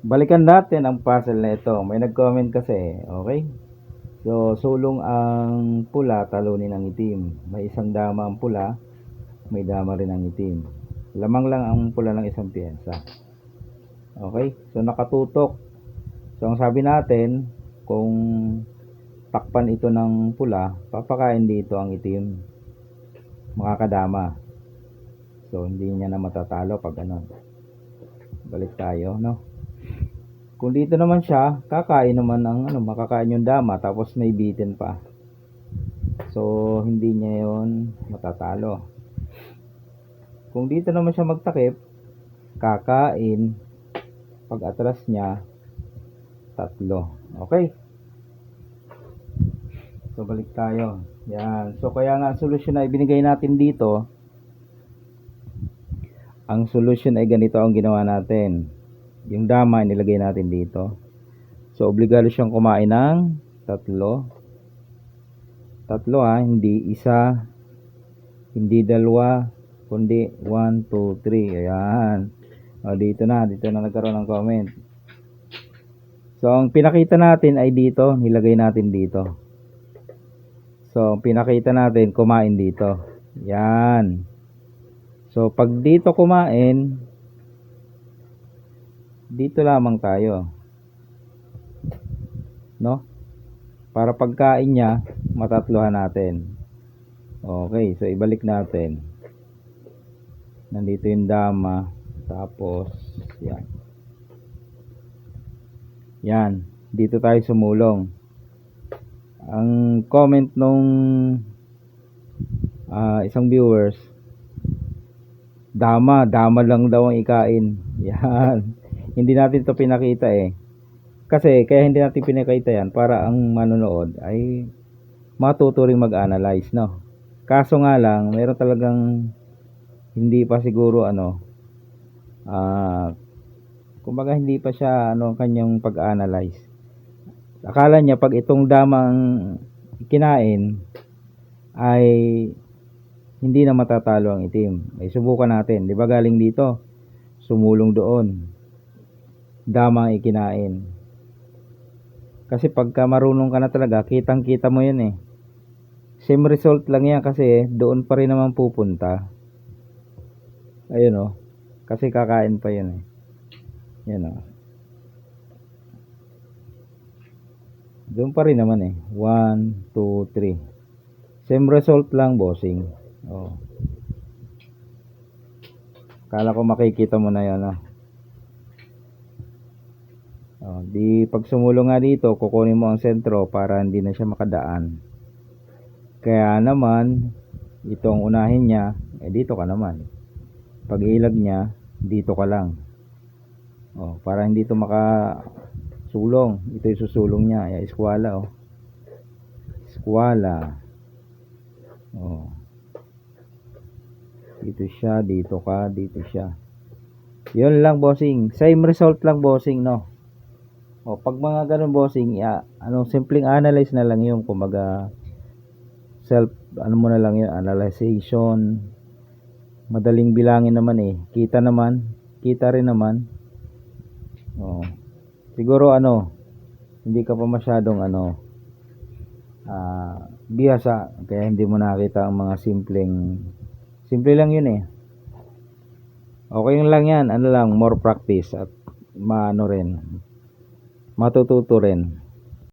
Balikan natin ang puzzle na ito. May nag-comment kasi, okay? So, sulong ang pula, talunin ang itim. May isang dama ang pula, may dama rin ang itim. Lamang lang ang pula ng isang piyensa. Okay? So, nakatutok. So, ang sabi natin, kung takpan ito ng pula, papakain dito ang itim. Makakadama. So, hindi niya na matatalo pag ano. Balik tayo, no? Kung dito naman siya, kakain naman ng ano, makakain yung dama tapos may bitin pa. So, hindi niya 'yon matatalo. Kung dito naman siya magtakip, kakain pag atras niya tatlo. Okay? So, balik tayo. Yan. So, kaya nga ang solusyon na ibinigay natin dito, ang solusyon ay ganito ang ginawa natin. Yung dama nilagay natin dito. So, obligado siyang kumain ng tatlo. Tatlo hindi isa, hindi dalawa, kundi 1, 2, 3. Ayan. O, dito na nagkaroon ng comment. So, ang pinakita natin ay dito, nilagay natin dito. So, ang pinakita natin, kumain dito. Yan. So, pag dito kumain, dito lamang tayo. No? Para pagkain niya, matatluhan natin. Okay, so ibalik natin. Nandito yung dama. Tapos, yan. Yan. Dito tayo sumulong. Ang comment nung isang viewers, dama lang daw ang ikain. Yan. Hindi natin to pinakita kasi kaya hindi natin pinakita yan para ang manonood ay matuto ring mag-analyze, no? Kaso nga lang meron talagang hindi pa siguro kumbaga hindi pa siya kanyang pag-analyze. Akala niya pag itong damang kinain ay hindi na matatalo ang itim. Ay subukan natin, 'di ba galing dito, sumulong doon, dama ang ikinain. Kasi pagka marunong ka na talaga, kitang-kita mo 'yun Same result lang 'yan kasi doon pa rin naman pupunta. Ayun kasi kakain pa 'yun Yan Doon pa rin naman 1, 2, 3. Same result lang, bossing. Kala ko makikita mo na 'yan di pag sumulong nga dito, kukunin mo ang sentro para hindi na siya makadaan. Kaya naman, itong unahin niya, dito ka naman. Pag ilag niya, dito ka lang. Para hindi ito makasulong. Ito yung susulong niya. Eskwala Eskwala. Dito siya, dito ka, dito siya. Yun lang, bossing. Same result lang, bossing, no? Pag mga ganun, bossing, simpleng analyze na lang yung kumbaga self, mo na lang yun, analyzation. Madaling bilangin naman kita rin naman. Siguro hindi ka pa masyadong bihasa kaya hindi mo nakita ang mga simple lang yun okay lang yan, more practice at rin matututo rin.